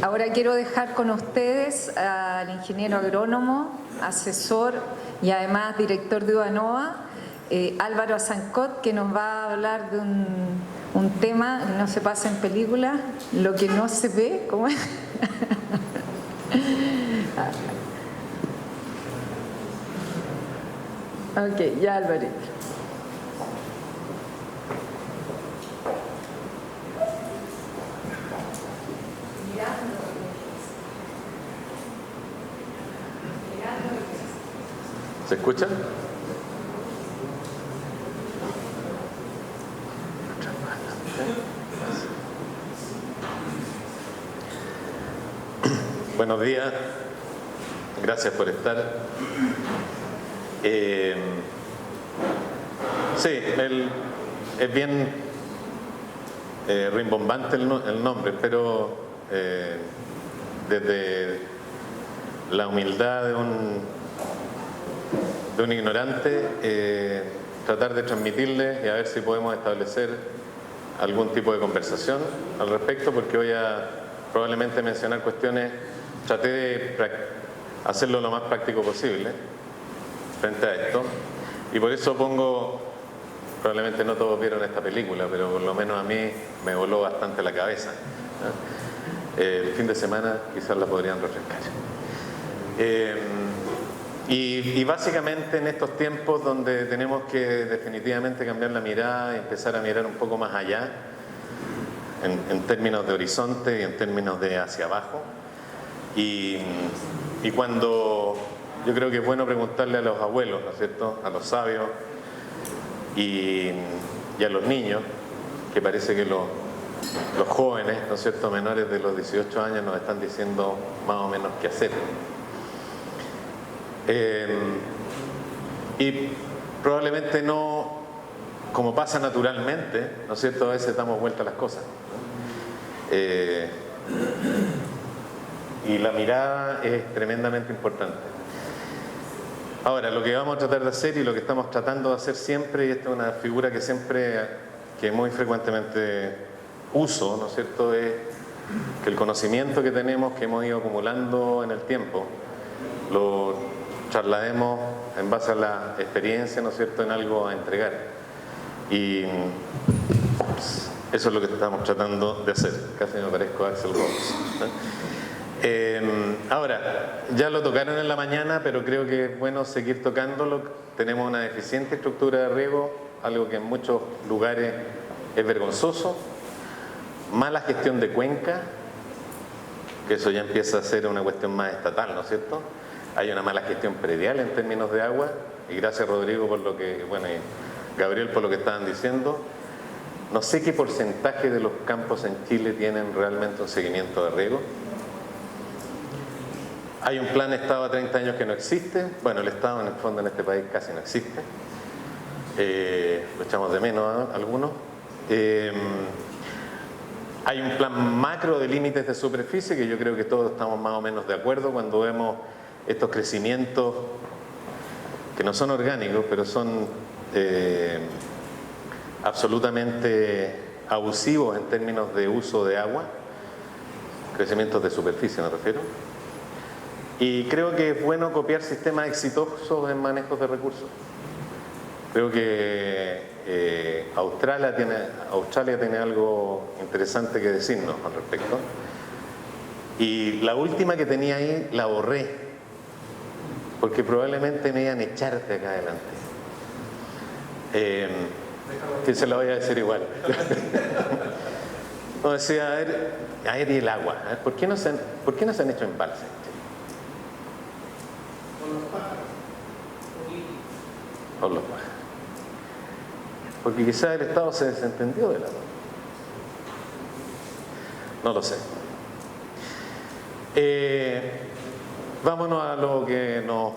Ahora quiero dejar con ustedes al ingeniero agrónomo, asesor y además director de UANOVA, Álvaro Azancot, que nos va a hablar de un tema que no se pasa en películas, lo que no se ve, ¿cómo es? Ok, ya Álvarez. ¿Se escucha? Buenos días, gracias por estar. Sí, es bien rimbombante el nombre, pero desde la humildad de un ignorante, tratar de transmitirle y a ver si podemos establecer algún tipo de conversación al respecto, porque voy a probablemente mencionar cuestiones. Traté de hacerlo lo más práctico posible frente a esto, y por eso probablemente no todos vieron esta película, pero por lo menos a mí me voló bastante la cabeza, ¿no? El fin de semana quizás la podrían refrescar. Y básicamente en estos tiempos donde tenemos que definitivamente cambiar la mirada y empezar a mirar un poco más allá, en términos de horizonte y en términos de hacia abajo, y cuando yo creo que es bueno preguntarle a los abuelos, ¿no es cierto?, a los sabios y a los niños, que parece que los jóvenes, ¿no es cierto?, menores de los 18 años nos están diciendo más o menos qué hacer. Y probablemente no, como pasa naturalmente, ¿no es cierto?, a veces damos vuelta a las cosas, ¿no? Y la mirada es tremendamente importante. Ahora, lo que vamos a tratar de hacer y lo que estamos tratando de hacer siempre, y esta es una figura que muy frecuentemente uso, ¿no es cierto?, es que el conocimiento que tenemos, que hemos ido acumulando en el tiempo, lo traslademos en base a la experiencia, ¿no es cierto?, en algo a entregar. Y eso es lo que estamos tratando de hacer. Casi me parezco a Axel Rose, ¿no? Ahora, ya lo tocaron en la mañana, pero creo que es bueno seguir tocándolo. Tenemos una deficiente estructura de riego, algo que en muchos lugares es vergonzoso. Mala gestión de cuenca, que eso ya empieza a ser una cuestión más estatal, ¿no es cierto? Hay una mala gestión predial en términos de agua, y gracias Rodrigo por lo que, y Gabriel por lo que estaban diciendo. No sé qué porcentaje de los campos en Chile tienen realmente un seguimiento de riego. Hay un plan Estado a 30 años que no existe. Bueno, el Estado en el fondo en este país casi no existe. Lo echamos de menos a algunos. Hay un plan macro de límites de superficie que yo creo que todos estamos más o menos de acuerdo cuando vemos estos crecimientos que no son orgánicos, pero son absolutamente abusivos en términos de uso de agua, crecimientos de superficie me refiero. Y creo que es bueno copiar sistemas exitosos en manejos de recursos. Creo que Australia tiene algo interesante que decirnos al respecto. Y la última que tenía ahí la borré, porque probablemente me iban a echar de acá adelante. Que se la voy a decir igual. No, decía, a ver y el agua. A ver, ¿por qué no se han hecho embalses? Por los pájaros. Porque quizás el Estado se desentendió del agua. No lo sé. Vámonos a lo que nos...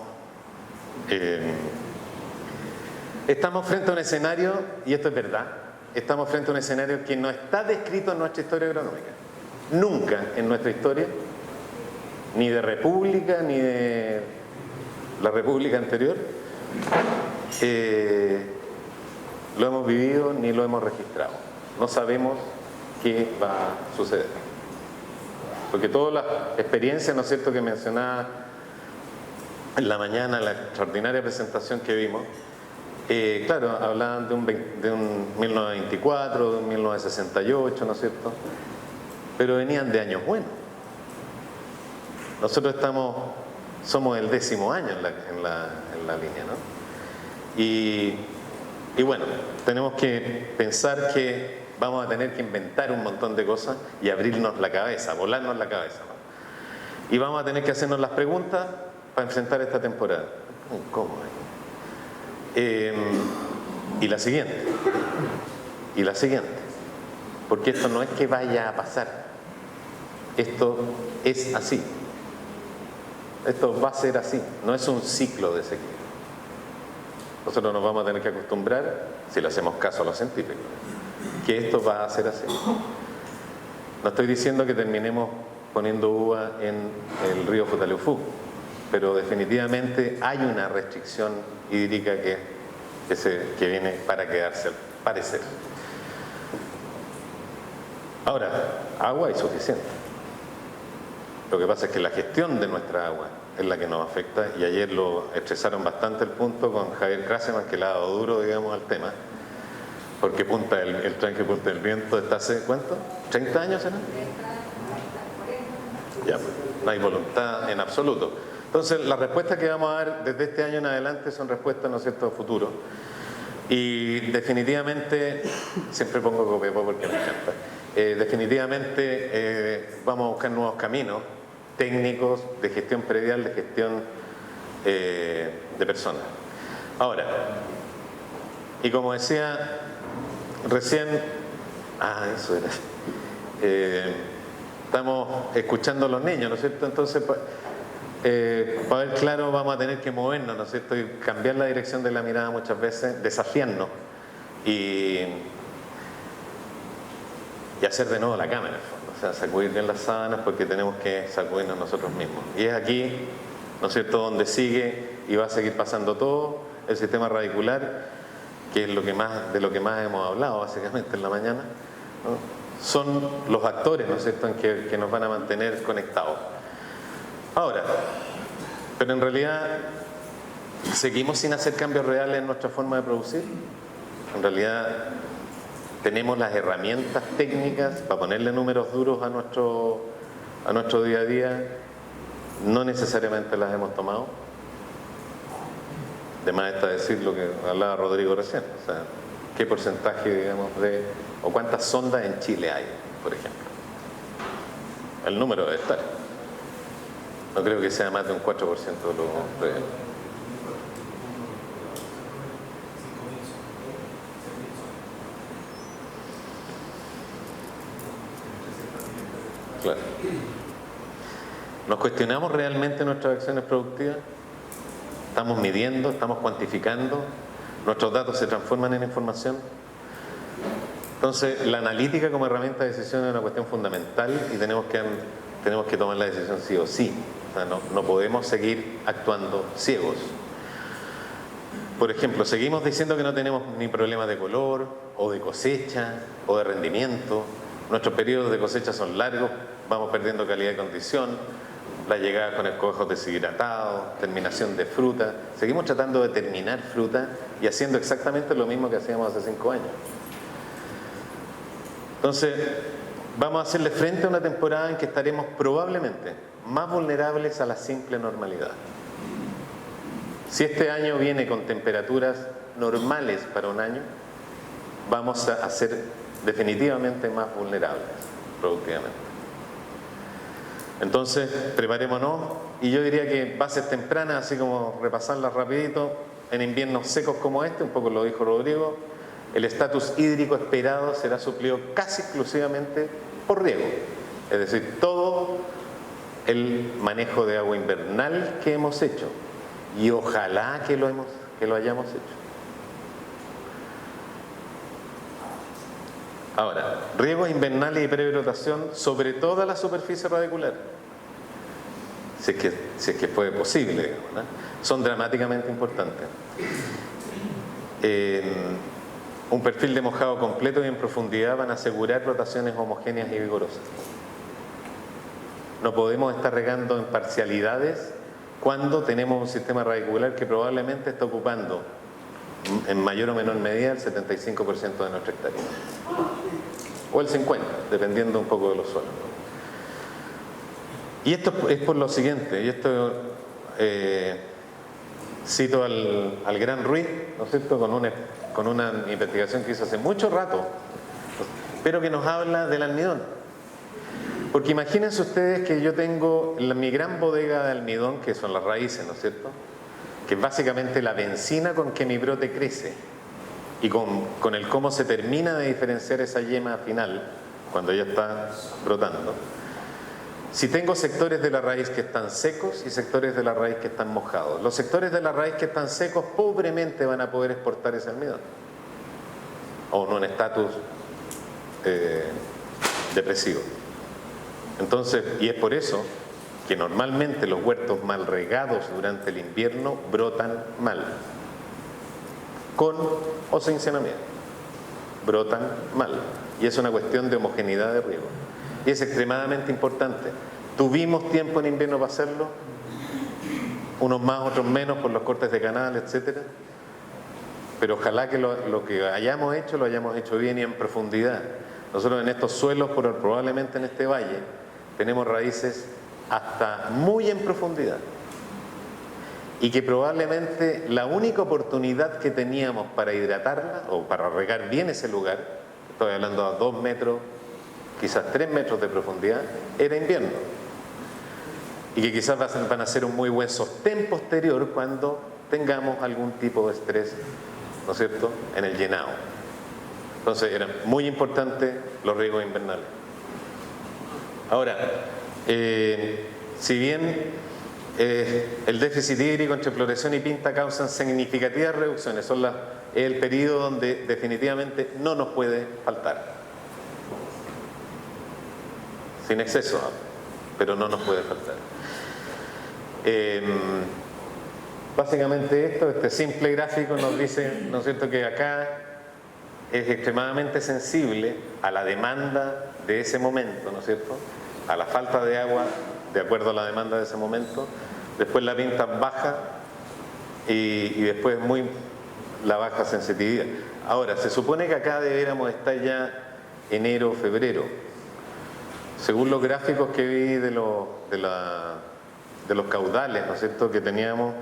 estamos frente a un escenario, y esto es verdad, estamos frente a un escenario que no está descrito en nuestra historia agronómica. Nunca en nuestra historia, ni de república, ni de la república anterior, lo hemos vivido ni lo hemos registrado. No sabemos qué va a suceder. Porque todas las experiencias, ¿no es cierto?, que mencionaba en la mañana, la extraordinaria presentación que vimos, claro, hablaban de un 1924, de un 1968, ¿no es cierto?, pero venían de años buenos. Nosotros somos el 10º año en la línea, ¿no? Y bueno, tenemos que pensar que vamos a tener que inventar un montón de cosas y abrirnos la cabeza, volarnos la cabeza, ¿no? Y vamos a tener que hacernos las preguntas para enfrentar esta temporada. ¿Cómo? Y la siguiente. Porque esto no es que vaya a pasar. Esto es así. Esto va a ser así. No es un ciclo de sequía. Nosotros nos vamos a tener que acostumbrar, si le hacemos caso a los científicos, que esto va a ser así. No estoy diciendo que terminemos poniendo uva en el río Futaleufú, pero definitivamente hay una restricción hídrica que viene para quedarse, al parecer. Ahora, agua hay suficiente. Lo que pasa es que la gestión de nuestra agua es la que nos afecta, y ayer lo expresaron bastante el punto con Javier Kraseman, que le ha dado duro, digamos, al tema, porque el tren que punta el viento está hace, ¿cuánto? ¿30 años será? Ya, no hay voluntad en absoluto. Entonces, las respuestas que vamos a dar desde este año en adelante son respuestas, ¿no es cierto?, a futuro. Y definitivamente, siempre pongo Copiapó porque me encanta, definitivamente vamos a buscar nuevos caminos técnicos de gestión predial, de gestión de personas. Ahora, y como decía recién, eso era, estamos escuchando a los niños, ¿no es cierto? Entonces, para ver claro, vamos a tener que movernos, ¿no es cierto?, y cambiar la dirección de la mirada muchas veces, desafiarnos y hacer de nuevo la cama, en el fondo. O sea, sacudir bien las sábanas, porque tenemos que sacudirnos nosotros mismos. Y es aquí, ¿no es cierto?, donde sigue y va a seguir pasando todo el sistema radicular, que es de lo que más hemos hablado básicamente en la mañana, ¿no? Son los actores, ¿no es cierto?, que nos van a mantener conectados. Ahora, pero en realidad, ¿seguimos sin hacer cambios reales en nuestra forma de producir? En realidad, tenemos las herramientas técnicas para ponerle números duros a nuestro día a día. No necesariamente las hemos tomado. De más está decir lo que hablaba Rodrigo recién. O sea, qué porcentaje, digamos, o cuántas sondas en Chile hay, por ejemplo. El número debe estar. No creo que sea más de un 4% de los... Claro. ¿Nos cuestionamos realmente nuestras acciones productivas? ¿Estamos midiendo? ¿Estamos cuantificando? ¿Nuestros datos se transforman en información? Entonces, la analítica como herramienta de decisión es una cuestión fundamental, y tenemos que tomar la decisión sí o sí. O sea, no podemos seguir actuando ciegos. Por ejemplo, seguimos diciendo que no tenemos ni problemas de color, o de cosecha, o de rendimiento. Nuestros periodos de cosecha son largos, vamos perdiendo calidad de condición, la llegada con escobejos deshidratados, terminación de fruta. Seguimos tratando de terminar fruta y haciendo exactamente lo mismo que hacíamos hace 5 años. Entonces, vamos a hacerle frente a una temporada en que estaremos probablemente más vulnerables a la simple normalidad. Si este año viene con temperaturas normales para un año, vamos a ser definitivamente más vulnerables productivamente. Entonces, preparémonos, y yo diría que bases tempranas, así como repasarlas rapidito, en inviernos secos como este, un poco lo dijo Rodrigo, el estatus hídrico esperado será suplido casi exclusivamente por riego. Es decir, todo el manejo de agua invernal que hemos hecho, y ojalá que lo hayamos hecho. Ahora, riegos invernales y prebrotación sobre toda la superficie radicular, si es que fue posible, digamos, ¿no? Son dramáticamente importantes. Un perfil de mojado completo y en profundidad van a asegurar rotaciones homogéneas y vigorosas. No podemos estar regando en parcialidades cuando tenemos un sistema radicular que probablemente está ocupando en mayor o menor medida el 75% de nuestra hectárea. O el 50%, dependiendo un poco de los suelos. Y esto es por lo siguiente, y esto cito al gran Ruiz, ¿no es cierto?, con una investigación que hizo hace mucho rato, pero que nos habla del almidón. Porque imagínense ustedes que yo tengo mi gran bodega de almidón, que son las raíces, ¿no es cierto?, que es básicamente la bencina con que mi brote crece, y con el cómo se termina de diferenciar esa yema final, cuando ya está brotando. Si tengo sectores de la raíz que están secos y sectores de la raíz que están mojados, los sectores de la raíz que están secos pobremente van a poder exportar ese almidón, o en un estatus depresivo. Entonces, y es por eso que normalmente los huertos mal regados durante el invierno brotan mal, con o sin saneamiento, brotan mal, y es una cuestión de homogeneidad de riego. Y es extremadamente importante. Tuvimos tiempo en invierno para hacerlo, unos más, otros menos, por los cortes de canal, etcétera. Pero ojalá que lo que hayamos hecho, lo hayamos hecho bien y en profundidad. Nosotros en estos suelos, probablemente en este valle, tenemos raíces hasta muy en profundidad. Y que probablemente la única oportunidad que teníamos para hidratarla, o para regar bien ese lugar, estoy hablando a 2 metros, quizás 3 metros de profundidad, era invierno. Y que quizás van a ser un muy buen sostén posterior cuando tengamos algún tipo de estrés, ¿no es cierto?, en el llenado. Entonces eran muy importantes los riegos invernales. Ahora, si bien el déficit hídrico entre floración y pinta causan significativas reducciones, es el periodo donde definitivamente no nos puede faltar. Sin exceso, pero no nos puede faltar. Básicamente este simple gráfico nos dice, ¿no es cierto?, que acá es extremadamente sensible a la demanda de ese momento, ¿no es cierto?, a la falta de agua de acuerdo a la demanda de ese momento. Después la pinta baja y después la baja sensitividad. Ahora, se supone que acá deberíamos estar ya enero, febrero. Según los gráficos que vi de los caudales, ¿no es cierto?, que teníamos,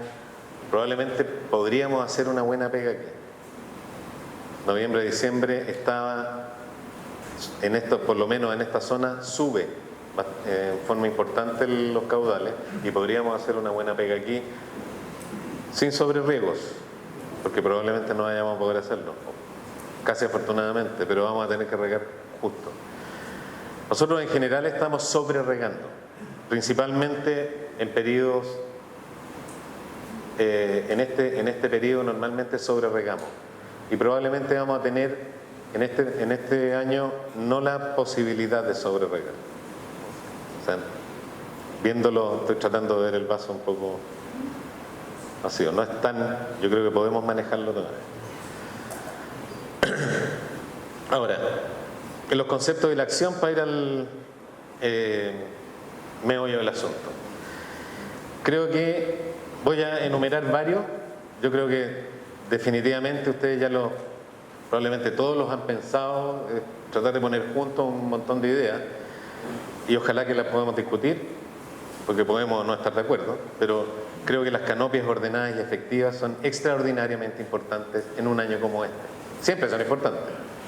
probablemente podríamos hacer una buena pega aquí. Noviembre, diciembre estaba por lo menos en esta zona, sube en forma importante los caudales, y podríamos hacer una buena pega aquí sin sobreriegos, porque probablemente no vayamos a poder hacerlo, casi afortunadamente, pero vamos a tener que regar justo. Nosotros en general estamos sobre regando, principalmente en periodos, en este periodo normalmente sobre regamos, y probablemente vamos a tener en este año no la posibilidad de sobre regar. O sea, viéndolo, estoy tratando de ver el vaso un poco vacío, no es tan, yo creo que podemos manejarlo todavía. Ahora, en los conceptos de la acción, para ir al meollo del asunto. Creo que voy a enumerar varios. Yo creo que definitivamente ustedes probablemente todos los han pensado, tratar de poner juntos un montón de ideas, y ojalá que las podamos discutir, porque podemos no estar de acuerdo, pero creo que las canopias ordenadas y efectivas son extraordinariamente importantes en un año como este. Siempre son importantes.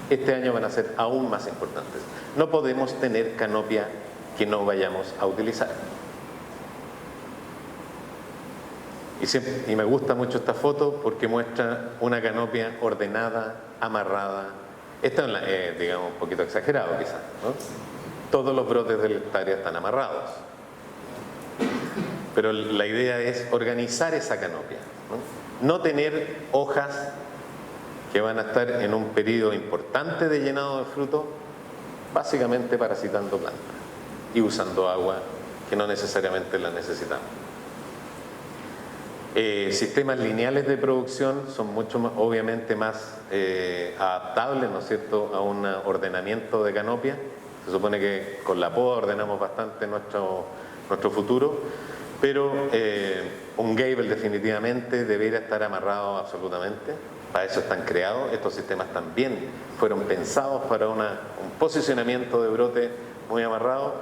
Este año van a ser aún más importantes. No podemos tener canopia que no vayamos a utilizar. Y me gusta mucho esta foto porque muestra una canopia ordenada, amarrada. Esto es, digamos, un poquito exagerado quizás, ¿no? Todos los brotes de la hectárea están amarrados. Pero la idea es organizar esa canopia, ¿no? No tener hojas que van a estar en un periodo importante de llenado de fruto, básicamente parasitando plantas y usando agua que no necesariamente la necesitamos. Sistemas lineales de producción son mucho más, obviamente más adaptables, ¿no es cierto?, a un ordenamiento de canopia. Se supone que con la poda ordenamos bastante nuestro futuro, pero un gable definitivamente debería estar amarrado absolutamente. Para eso están creados, estos sistemas también fueron pensados para un posicionamiento de brote muy amarrado,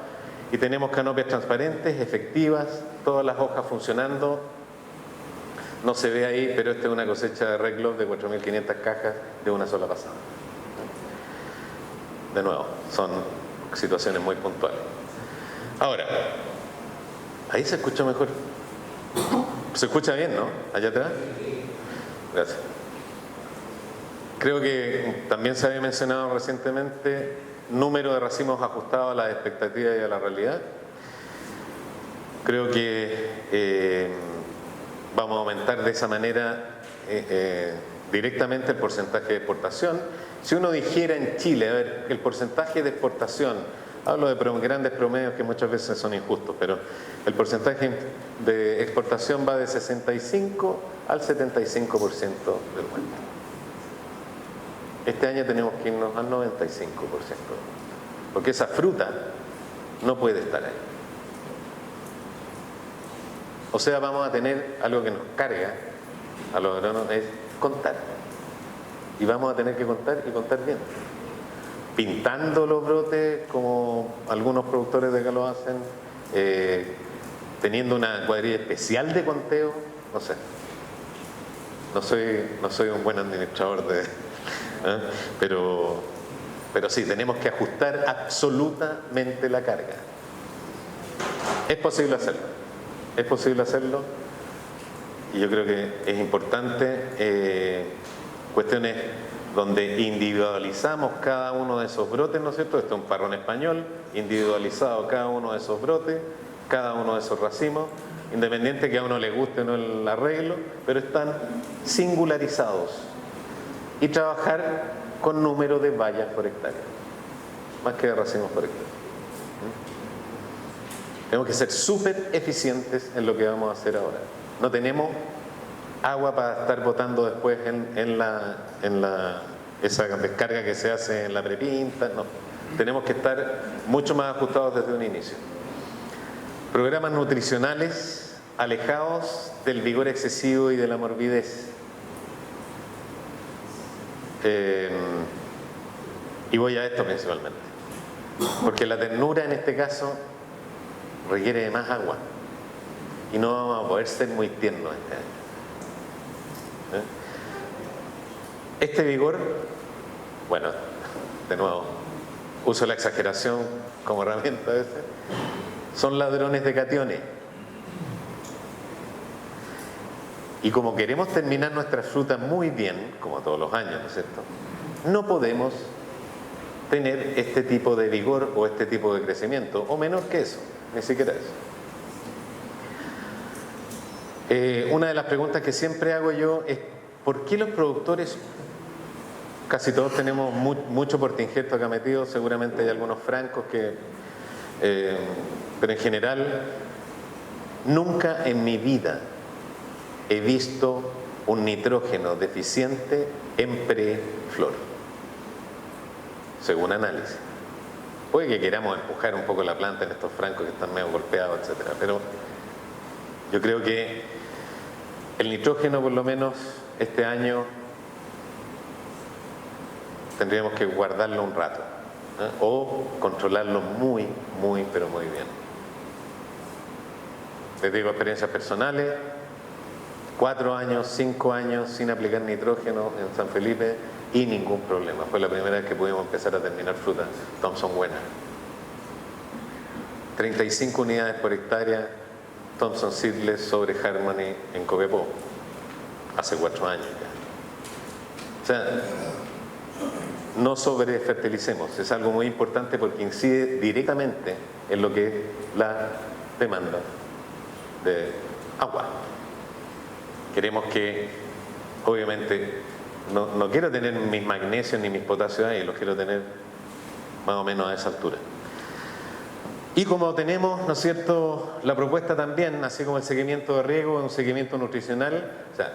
y tenemos canopias transparentes, efectivas, todas las hojas funcionando. No se ve ahí, pero esta es una cosecha de Red Glove de 4.500 cajas de una sola pasada. De nuevo, son situaciones muy puntuales. Ahora, ahí se escucha mejor. Se escucha bien, ¿no? Allá atrás. Gracias. Creo que también se había mencionado recientemente número de racimos ajustados a las expectativas y a la realidad. Creo que vamos a aumentar de esa manera directamente el porcentaje de exportación. Si uno dijera en Chile, a ver, el porcentaje de exportación, hablo de grandes promedios que muchas veces son injustos, pero el porcentaje de exportación va de 65 al 75% del mundo. Este año tenemos que irnos al 95%, porque esa fruta no puede estar ahí. O sea, vamos a tener algo que nos carga a los agrónomos, es contar. Y vamos a tener que contar y contar bien. Pintando los brotes como algunos productores de acá lo hacen, teniendo una cuadrilla especial de conteo, no sé. No soy un buen administrador de... Pero sí, tenemos que ajustar absolutamente la carga. Es posible hacerlo. Es posible hacerlo, y yo creo que es importante cuestiones donde individualizamos cada uno de esos brotes, ¿no es cierto? Esto es un parrón español, individualizado cada uno de esos brotes, cada uno de esos racimos, independiente que a uno le guste o no el arreglo, pero están singularizados, y trabajar con número de vallas por hectárea, más que de racimos por hectárea. Tenemos que ser súper eficientes en lo que vamos a hacer ahora. No tenemos agua para estar botando después en esa descarga que se hace en la prepinta. No. Tenemos que estar mucho más ajustados desde un inicio. Programas nutricionales alejados del vigor excesivo y de la morbidez. Y voy a esto principalmente. Porque la ternura en este caso requiere de más agua, y no vamos a poder ser muy tiernos este año. Este vigor, bueno, de nuevo, uso la exageración como herramienta a veces, son ladrones de cationes. Y como queremos terminar nuestra fruta muy bien, como todos los años, ¿no es cierto?, no podemos tener este tipo de vigor o este tipo de crecimiento, o menor que eso. Ni siquiera eso. Una de las preguntas que siempre hago yo es ¿por qué los productores, casi todos tenemos mucho portingesto acá metido, seguramente hay algunos francos que, pero en general nunca en mi vida he visto un nitrógeno deficiente en preflor, según análisis? Puede que queramos empujar un poco la planta en estos francos que están medio golpeados, etcétera, pero yo creo que el nitrógeno, por lo menos este año, tendríamos que guardarlo un rato, o controlarlo muy, pero muy bien. Les digo experiencias personales: 4 años, 5 años sin aplicar nitrógeno en San Felipe y ningún problema. Fue la primera vez que pudimos empezar a terminar fruta Thompson buena. 35 unidades por hectárea Thompson Seedless sobre Harmony en Copiapó, hace 4 años ya. O sea, no sobrefertilicemos, es algo muy importante porque incide directamente en lo que es la demanda de agua. Queremos que, obviamente, no quiero tener mis magnesios ni mis potasios ahí, los quiero tener más o menos a esa altura. Y como tenemos, ¿no es cierto?, la propuesta también, así como el seguimiento de riego, un seguimiento nutricional, o sea,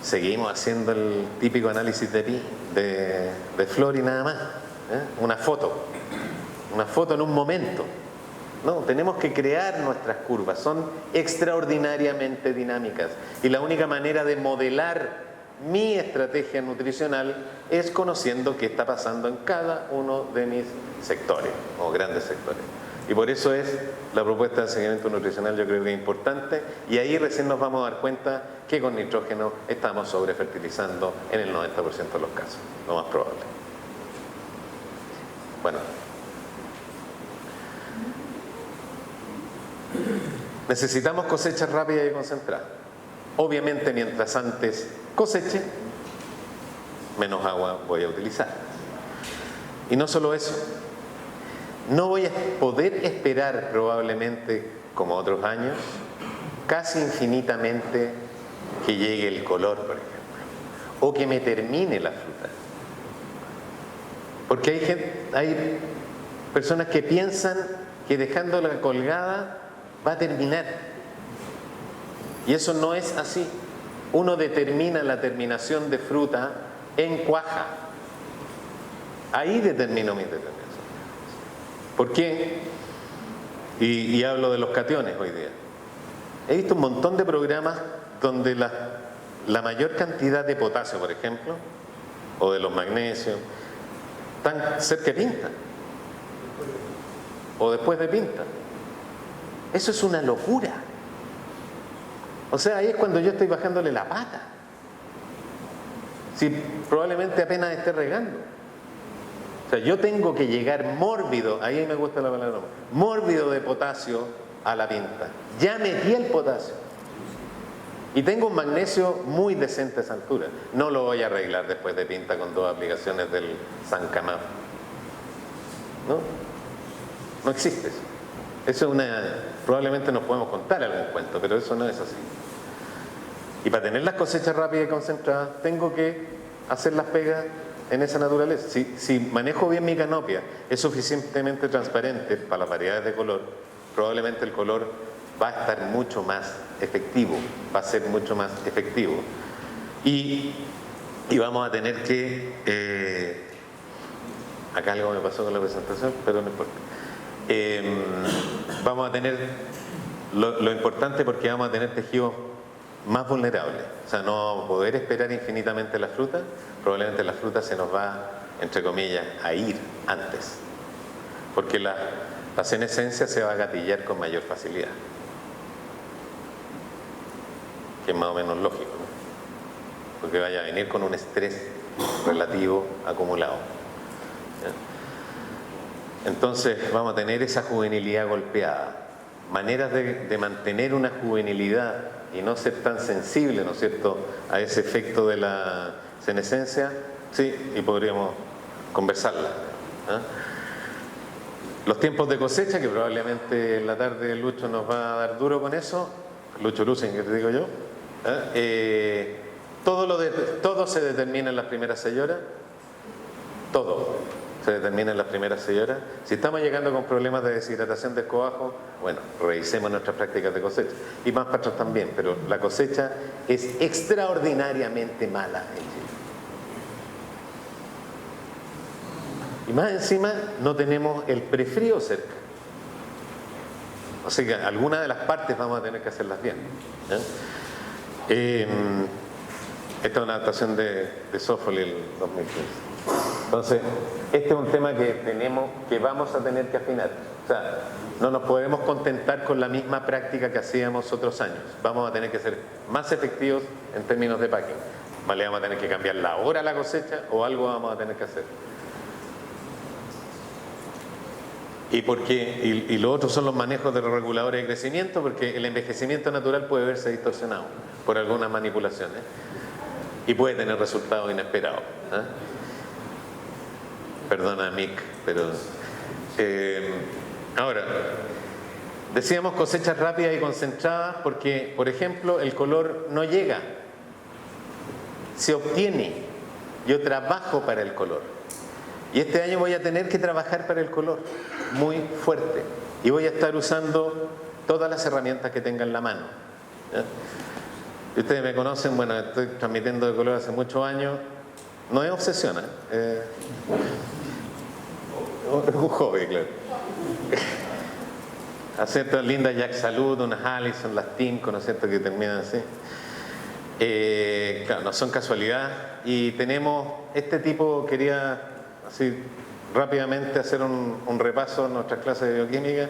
seguimos haciendo el típico análisis de flor y nada más, una foto en un momento, No, tenemos que crear nuestras curvas, son extraordinariamente dinámicas. Y la única manera de modelar mi estrategia nutricional es conociendo qué está pasando en cada uno de mis sectores, o grandes sectores. Y por eso es la propuesta de seguimiento nutricional, yo creo que es importante, y ahí recién nos vamos a dar cuenta que con nitrógeno estamos sobrefertilizando en el 90% de los casos, lo más probable. Bueno. Necesitamos cosechas rápidas y concentradas. Obviamente, mientras antes coseche, menos agua voy a utilizar. Y no solo eso, no voy a poder esperar probablemente, como otros años, casi infinitamente que llegue el color, por ejemplo, o que me termine la fruta. Porque hay personas que piensan que dejándola colgada va a terminar. Y eso no es así. Uno determina la terminación de fruta en cuaja. Ahí determino mi determinación. ¿Por qué? Y hablo de los cationes hoy día. He visto un montón de programas donde la mayor cantidad de potasio, por ejemplo, o de los magnesios, están cerca de pinta. O después de pinta. Eso es una locura. O sea, ahí es cuando yo estoy bajándole la pata. Si probablemente apenas esté regando. O sea, yo tengo que llegar mórbido, ahí me gusta la palabra, mórbido de potasio a la pinta. Ya metí el potasio. Y tengo un magnesio muy decente a esa altura. No lo voy a arreglar después de pinta con 2 aplicaciones del Sancamab. ¿No? No existe eso. Eso es probablemente nos podemos contar algún cuento, pero eso no es así. Y para tener las cosechas rápidas y concentradas, tengo que hacer las pegas en esa naturaleza. Si manejo bien mi canopia, es suficientemente transparente para las variedades de color, probablemente el color va a estar mucho más efectivo, va a ser mucho más efectivo. Y vamos a tener que... acá algo me pasó con la presentación, pero no importa. Vamos a tener lo importante, porque vamos a tener tejidos más vulnerables. O sea, no vamos a poder esperar infinitamente la fruta. Probablemente la fruta se nos va, entre comillas, a ir antes, porque la senescencia se va a gatillar con mayor facilidad, que es más o menos lógico, ¿no? Porque vaya a venir con un estrés relativo acumulado. ¿Ya? Entonces vamos a tener esa juvenilidad golpeada. Maneras de mantener una juvenilidad y no ser tan sensible, ¿no es cierto?, a ese efecto de la senescencia, sí, y podríamos conversarla. ¿Eh? Los tiempos de cosecha, que probablemente en la tarde Lucho nos va a dar duro con eso, Lucho Lucen, que te digo yo, todo se determina en las primeras 6 horas, todo se determina en las primeras 6 horas. Si estamos llegando con problemas de deshidratación del escobajo, bueno, revisemos nuestras prácticas de cosecha. Y más para atrás también, pero la cosecha es extraordinariamente mala en Chile. Y más encima no tenemos el prefrío cerca. O sea que algunas de las partes vamos a tener que hacerlas bien. Esta es una adaptación de Sófocles del 2015. Entonces, este es un tema que vamos a tener que afinar. O sea, no nos podemos contentar con la misma práctica que hacíamos otros años. Vamos a tener que ser más efectivos en términos de packing. Vale, vamos a tener que cambiar la hora a la cosecha o algo vamos a tener que hacer. Y lo otro son los manejos de los reguladores de crecimiento, porque el envejecimiento natural puede verse distorsionado por algunas manipulaciones y puede tener resultados inesperados. Perdona, Mick, pero... ahora, decíamos cosechas rápidas y concentradas porque, por ejemplo, el color no llega, se obtiene. Yo trabajo para el color. Y este año voy a tener que trabajar para el color muy fuerte. Y voy a estar usando todas las herramientas que tenga en la mano. Y ustedes me conocen, bueno, estoy transmitiendo de color hace muchos años. No es obsesión, es un hobby, claro. ¿cierto? Linda Jack Salud, unas Allison, las Timco, ¿no es cierto?, que terminan así. Claro, no son casualidad. Y tenemos este tipo, quería así rápidamente hacer un repaso en nuestras clases de bioquímica.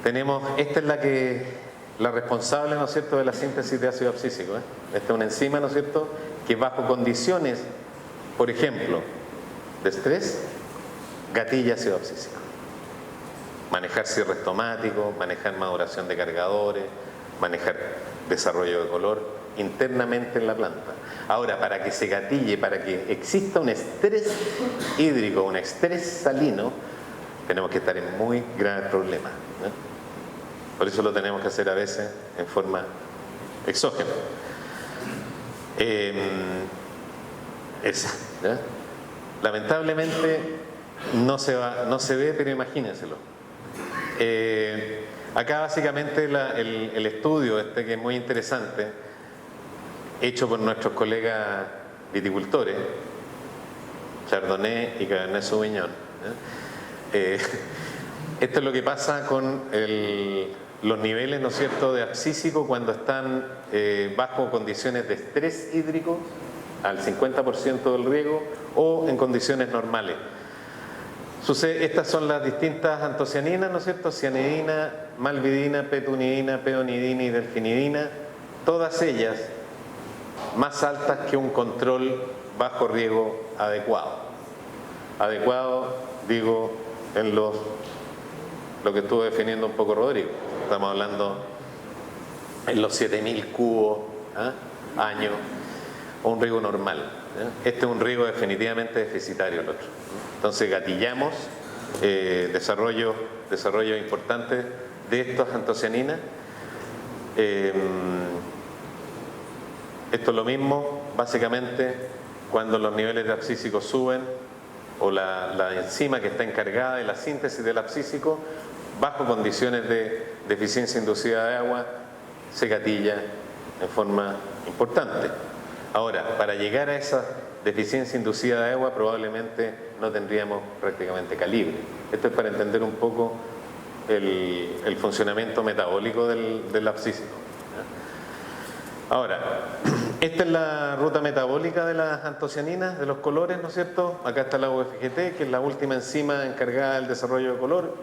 Tenemos, esta es la responsable, ¿no es cierto?, de la síntesis de ácido abscísico. Esta es una enzima, ¿no es cierto?, que bajo condiciones, por ejemplo, de estrés, gatilla ácido abscísico. Manejar cierre estomático, manejar maduración de cargadores, manejar desarrollo de color internamente en la planta. Ahora, para que se gatille, para que exista un estrés hídrico, un estrés salino, tenemos que estar en muy graves problemas, ¿no? Por eso lo tenemos que hacer a veces en forma exógena. ¿Ya? Lamentablemente no se ve, pero imagínenselo. Acá básicamente el estudio que es muy interesante, hecho por nuestros colegas viticultores, Chardonnay y Cabernet Sauvignon. Esto es lo que pasa con los niveles, ¿no es cierto?, de abscísico cuando están bajo condiciones de estrés hídrico al 50% del riego o en condiciones normales. Estas son las distintas antocianinas, ¿no es cierto?, cianidina, malvidina, petunidina, peonidina y delfinidina, todas ellas más altas que un control bajo riego adecuado. Adecuado, digo, en lo que estuvo definiendo un poco Rodrigo. Estamos hablando en los 7.000 cubos año, o un riego normal. Este es un riego definitivamente deficitario, el otro. Entonces gatillamos desarrollo importante de estas antocianinas. Esto es lo mismo, básicamente, cuando los niveles de abscísico suben, o la enzima que está encargada de la síntesis del abscísico, bajo condiciones de deficiencia inducida de agua, se gatilla en forma importante. Ahora, para llegar a esa deficiencia inducida de agua, probablemente no tendríamos prácticamente calibre. Esto es para entender un poco el funcionamiento metabólico del abscísico. Ahora, esta es la ruta metabólica de las antocianinas, de los colores, ¿no es cierto? Acá está la UFGT, que es la última enzima encargada del desarrollo de color.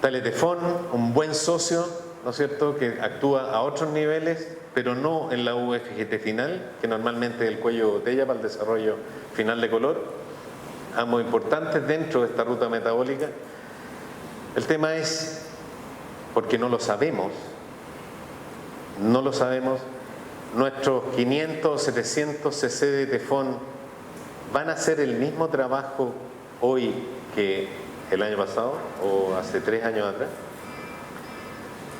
Taletefón, un buen socio, ¿no es cierto?, que actúa a otros niveles, pero no en la UFGT final, que normalmente es el cuello de botella para el desarrollo final de color. Ambos importantes dentro de esta ruta metabólica. El tema es, porque no lo sabemos, nuestros 500 o 700 cc de tefón van a hacer el mismo trabajo hoy que el año pasado o hace 3 años atrás.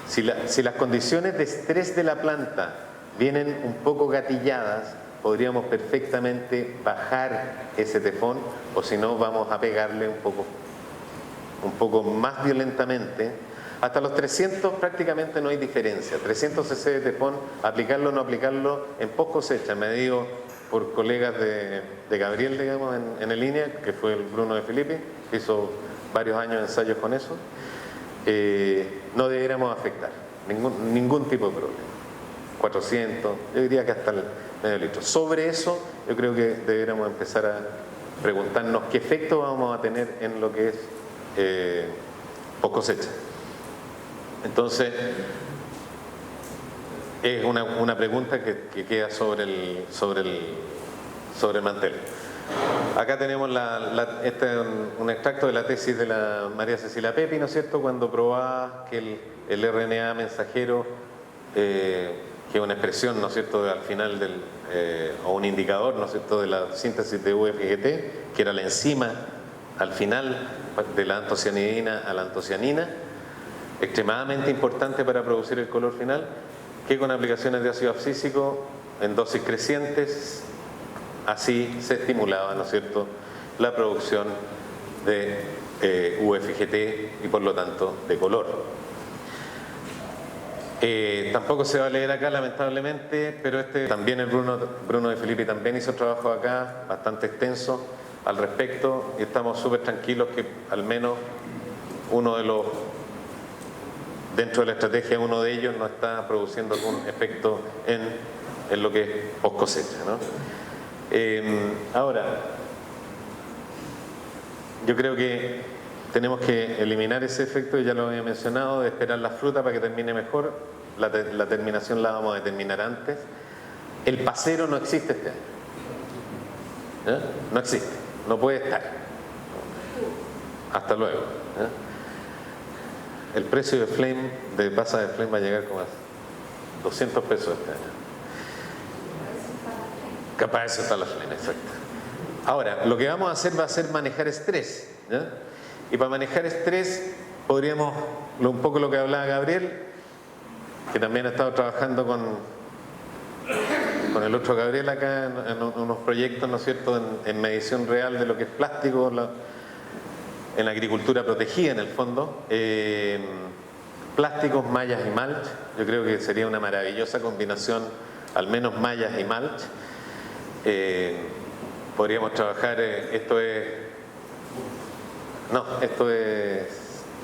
Si las condiciones de estrés de la planta vienen un poco gatilladas, podríamos perfectamente bajar ese tefón, o si no, vamos a pegarle un poco más violentamente. Hasta los 300 prácticamente no hay diferencia. 300 cc de tefón, aplicarlo o no aplicarlo en post cosecha, medido por colegas de Gabriel, digamos, en el línea, que fue el Bruno de Filippi, que hizo varios años de ensayos con eso. No deberíamos afectar ningún tipo de problema. 400, yo diría que hasta el medio litro. Sobre eso, yo creo que deberíamos empezar a preguntarnos qué efecto vamos a tener en lo que es post cosecha. Entonces, es una pregunta que queda sobre el mantel. Acá tenemos un extracto de la tesis de la María Cecilia Pepi, ¿no es cierto?, cuando probaba que el RNA mensajero, que es una expresión, ¿no es cierto?, al final o un indicador, ¿no es cierto?, de la síntesis de UFGT, que era la enzima al final de la antocianidina a la antocianina, extremadamente importante para producir el color final, que con aplicaciones de ácido abscísico en dosis crecientes, así se estimulaba, ¿no es cierto?, la producción de UFGT y por lo tanto de color. Tampoco se va a leer acá, lamentablemente, pero también el Bruno de Filippi también hizo trabajo acá bastante extenso al respecto, y estamos súper tranquilos que al menos dentro de la estrategia, uno de ellos no está produciendo algún efecto en lo que es post cosecha, ¿no? Ahora, yo creo que tenemos que eliminar ese efecto, ya lo había mencionado, de esperar la fruta para que termine mejor. La terminación la vamos a determinar antes. El pasero no existe este año. ¿Eh? No existe, no puede estar. Hasta luego. ¿Eh? El precio de pasa de Flame va a llegar como a 200 pesos este año. Capaz de eso está la Flame, exacto. Ahora, lo que vamos a hacer va a ser manejar estrés. ¿Ya? Y para manejar estrés podríamos, un poco lo que hablaba Gabriel, que también ha estado trabajando con el otro Gabriel acá en unos proyectos, ¿no es cierto?, en medición real de lo que es plástico, en agricultura protegida en el fondo. Plásticos, mallas y mulch. Yo creo que sería una maravillosa combinación, al menos mallas y mulch. Podríamos trabajar, esto es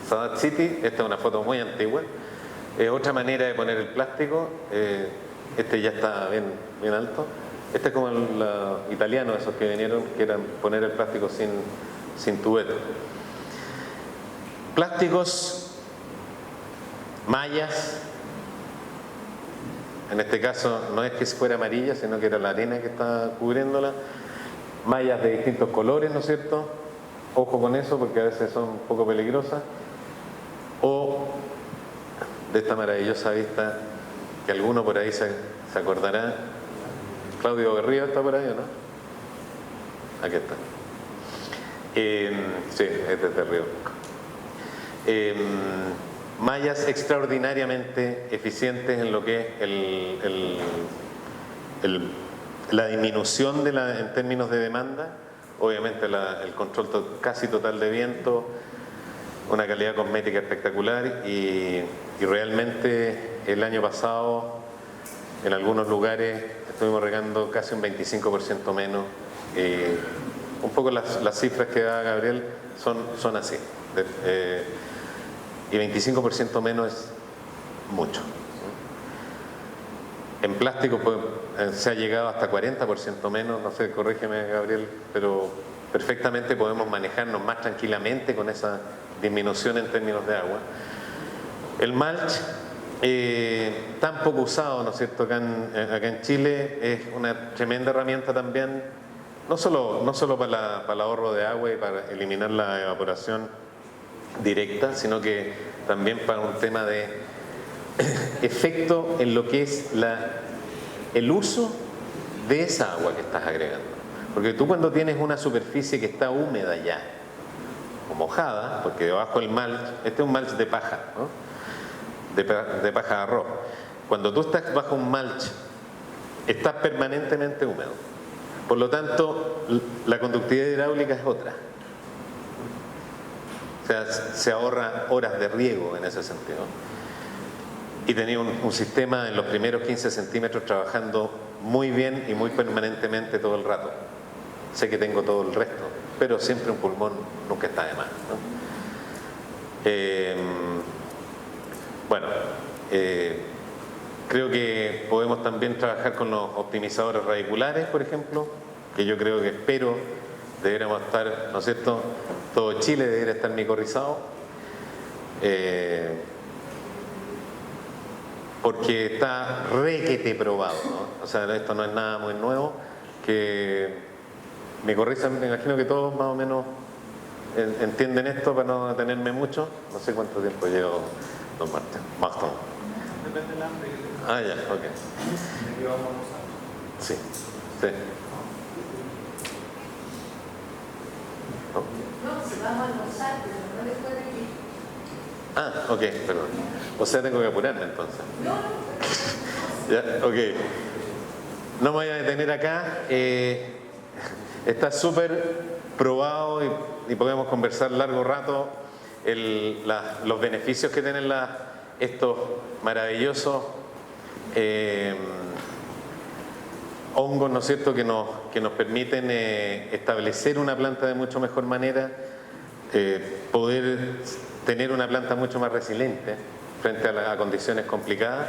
Sadat City, esta es una foto muy antigua. Otra manera de poner el plástico, este ya está bien alto. Este es como el italiano, esos que vinieron, que eran poner el plástico sin tubeto. Plásticos, mallas, en este caso no es que fuera amarilla, sino que era la arena que está cubriéndola. Mallas de distintos colores, ¿no es cierto? Ojo con eso porque a veces son un poco peligrosas. O de esta maravillosa vista que alguno por ahí se acordará. Claudio Berrío está por ahí, ¿o no? Aquí está. Sí, es desde Río Blanco. Mallas extraordinariamente eficientes en lo que es la disminución en términos de demanda, obviamente el control casi total de viento, una calidad cosmética espectacular y realmente el año pasado en algunos lugares estuvimos regando casi un 25% menos. Un poco las cifras que da Gabriel son así. Y 25% menos es mucho. En plástico se ha llegado hasta 40% menos, no sé, corrígeme Gabriel, pero perfectamente podemos manejarnos más tranquilamente con esa disminución en términos de agua. El mulch, tan poco usado, ¿no es cierto?, acá en Chile, es una tremenda herramienta también, no solo para el ahorro de agua y para eliminar la evaporación directa, sino que también para un tema de efecto en lo que es el uso de esa agua que estás agregando. Porque tú cuando tienes una superficie que está húmeda ya, o mojada, porque debajo el mulch, este es un mulch de paja, ¿no? de paja de arroz. Cuando tú estás bajo un mulch, estás permanentemente húmedo. Por lo tanto, la conductividad hidráulica es otra. O sea, se ahorra horas de riego en ese sentido. Y tenía un sistema en los primeros 15 centímetros trabajando muy bien y muy permanentemente todo el rato. Sé que tengo todo el resto, pero siempre un pulmón nunca está de más, ¿no? Creo que podemos también trabajar con los optimizadores radiculares, por ejemplo, que yo creo que deberíamos estar, ¿no es cierto? Todo Chile debería estar micorrizado. Porque está requete probado, ¿no? O sea, esto no es nada muy nuevo, que me corrijan, me imagino que todos más o menos entienden esto para no detenerme mucho. No sé cuánto tiempo llevo, don Martín. Depende del hambre. Ah, ya, ok. Sí, sí. No, si vamos a almorzar, pero no les puede ir. Ah, ok, perdón. O sea, tengo que apurarme entonces. No. Ya, ok. No me voy a detener acá. Está súper probado y podemos conversar largo rato los beneficios que tienen estos maravillosos hongos, ¿no es cierto?, que nos permiten establecer una planta de mucho mejor manera, poder tener una planta mucho más resiliente frente a condiciones complicadas,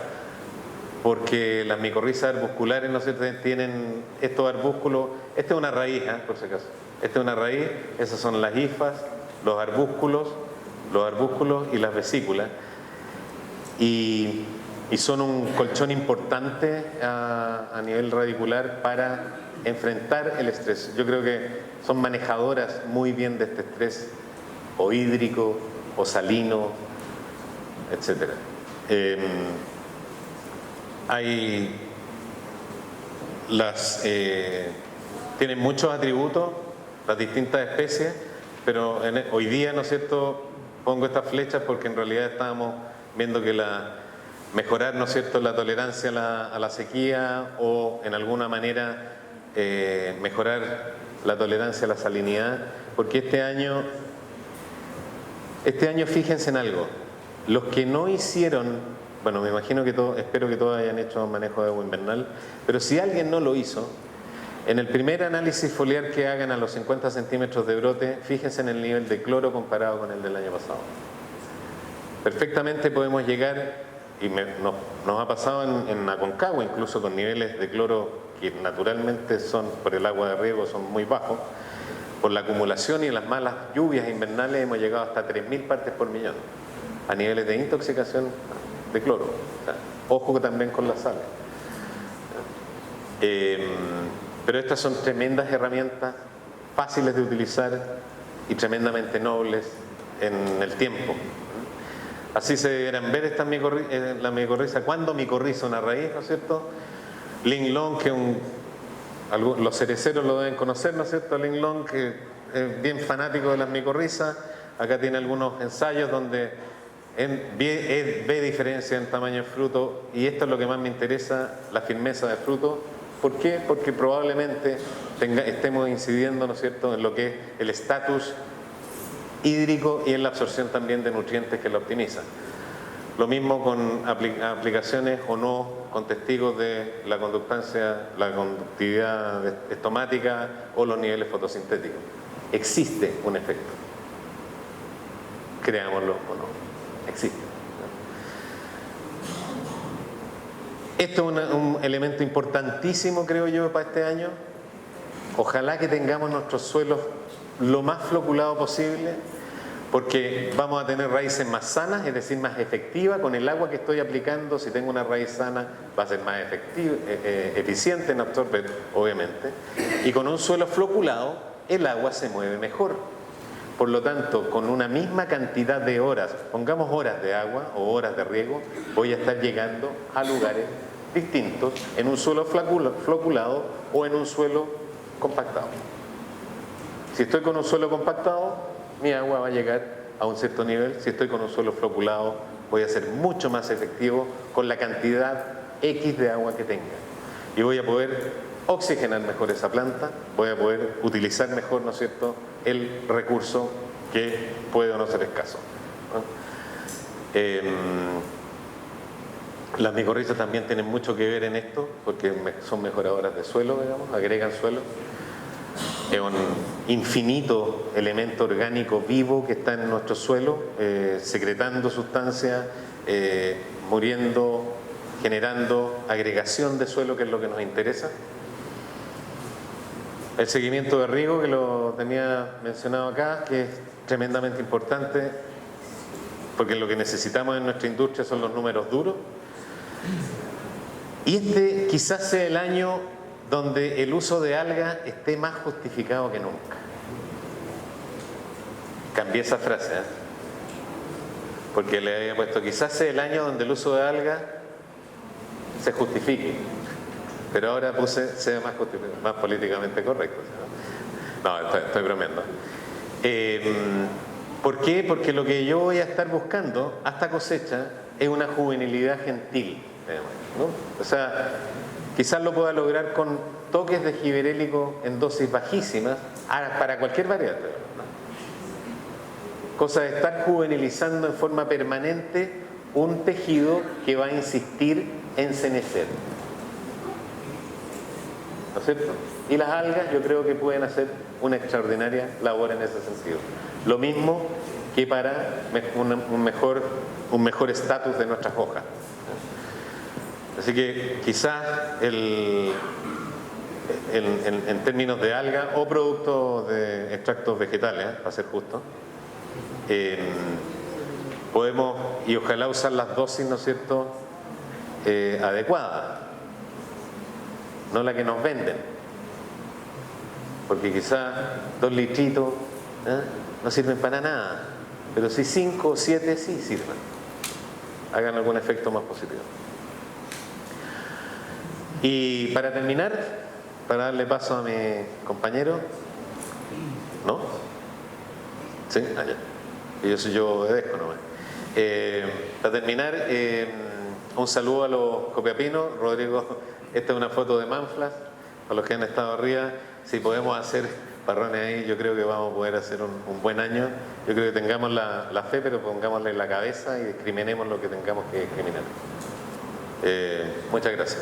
porque las micorrizas arbusculares, ¿no es cierto?, tienen estos arbúsculos. Esta es una raíz, por si acaso. Esta es una raíz, esas son las hifas, los arbúsculos y las vesículas. Y son un colchón importante a nivel radicular para enfrentar el estrés. Yo creo que son manejadoras muy bien de este estrés, o hídrico, o salino, etc. Tienen muchos atributos las distintas especies, pero hoy día, ¿no es cierto?, pongo estas flechas porque en realidad estábamos viendo que mejorar, ¿no es cierto?, la tolerancia a la sequía, o en alguna manera mejorar la tolerancia a la salinidad, porque este año fíjense en algo, los que no hicieron, bueno, me imagino que espero que todos hayan hecho manejo de agua invernal, pero si alguien no lo hizo, en el primer análisis foliar que hagan a los 50 centímetros de brote, fíjense en el nivel de cloro comparado con el del año pasado. Perfectamente podemos llegar, y nos ha pasado en Aconcagua, incluso con niveles de cloro que naturalmente son, por el agua de riego, son muy bajos. Por la acumulación y las malas lluvias invernales hemos llegado hasta 3.000 partes por millón a niveles de intoxicación de cloro. O sea, ojo también con las sales. Pero estas son tremendas herramientas, fáciles de utilizar y tremendamente nobles en el tiempo. Así se deberán ver la micorriza. ¿Cuándo micorriza una raíz, no es cierto? Linglong, que los cereceros lo deben conocer, ¿no es cierto? Linglong, que es bien fanático de las micorrizas. Acá tiene algunos ensayos donde ve diferencia en tamaño de fruto, y esto es lo que más me interesa, la firmeza de fruto. ¿Por qué? Porque probablemente estemos incidiendo, ¿no es cierto?, en lo que es el estatus hídrico y en la absorción también de nutrientes que la optimizan. Lo mismo con aplicaciones o no con testigos de la conductividad estomática o los niveles fotosintéticos. Existe un efecto. Creámoslo o no. Existe. Esto es un elemento importantísimo, creo yo, para este año. Ojalá que tengamos nuestros suelos lo más floculados posible, porque vamos a tener raíces más sanas, es decir, más efectivas. Con el agua que estoy aplicando, si tengo una raíz sana, va a ser más eficiente en absorber, obviamente. Y con un suelo floculado, el agua se mueve mejor. Por lo tanto, con una misma cantidad de horas, pongamos horas de agua o horas de riego, voy a estar llegando a lugares distintos en un suelo floculado o en un suelo compactado. Si estoy con un suelo compactado, mi agua va a llegar a un cierto nivel. Si estoy con un suelo floculado, voy a ser mucho más efectivo con la cantidad X de agua que tenga. Y voy a poder oxigenar mejor esa planta, voy a poder utilizar mejor, ¿no es cierto?, el recurso que puede o no ser escaso, ¿no? Las micorrizas también tienen mucho que ver en esto, porque son mejoradoras de suelo, digamos, agregan suelo. Es un infinito elemento orgánico vivo que está en nuestro suelo, secretando sustancias, muriendo, generando agregación de suelo, que es lo que nos interesa. El seguimiento de riego, que lo tenía mencionado acá, que es tremendamente importante, porque lo que necesitamos en nuestra industria son los números duros. Y este quizás sea el año donde el uso de algas esté más justificado que nunca. Cambié esa frase, porque le había puesto quizás sea el año donde el uso de algas se justifique, pero ahora puse sea más políticamente correcto. No, estoy bromeando. ¿Por qué? Porque lo que yo voy a estar buscando hasta cosecha es una juvenilidad gentil, ¿no? O sea, quizás lo pueda lograr con toques de giberélico en dosis bajísimas para cualquier variedad, ¿no? Cosa de estar juvenilizando en forma permanente un tejido que va a insistir en cenecer, ¿no es cierto? Y las algas yo creo que pueden hacer una extraordinaria labor en ese sentido. Lo mismo que para un mejor estatus de nuestras hojas. Así que quizás en términos de alga o productos de extractos vegetales, para ser justo, podemos y ojalá usar las dosis, ¿no es cierto?, adecuadas, no la que nos venden, porque quizás 2 litritos no sirven para nada, pero si 5 o 7 sí sirven, hagan algún efecto más positivo. Y para terminar, para darle paso a mi compañero, ¿no? ¿Sí? Allá. Yo obedezco nomás. Para terminar, un saludo a los copiapinos. Rodrigo, esta es una foto de Manflas, para los que han estado arriba. Si podemos hacer parrones ahí, yo creo que vamos a poder hacer un buen año. Yo creo que tengamos la fe, pero pongámosle la cabeza y discriminemos lo que tengamos que discriminar. Muchas gracias.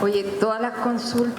Oye, todas las consultas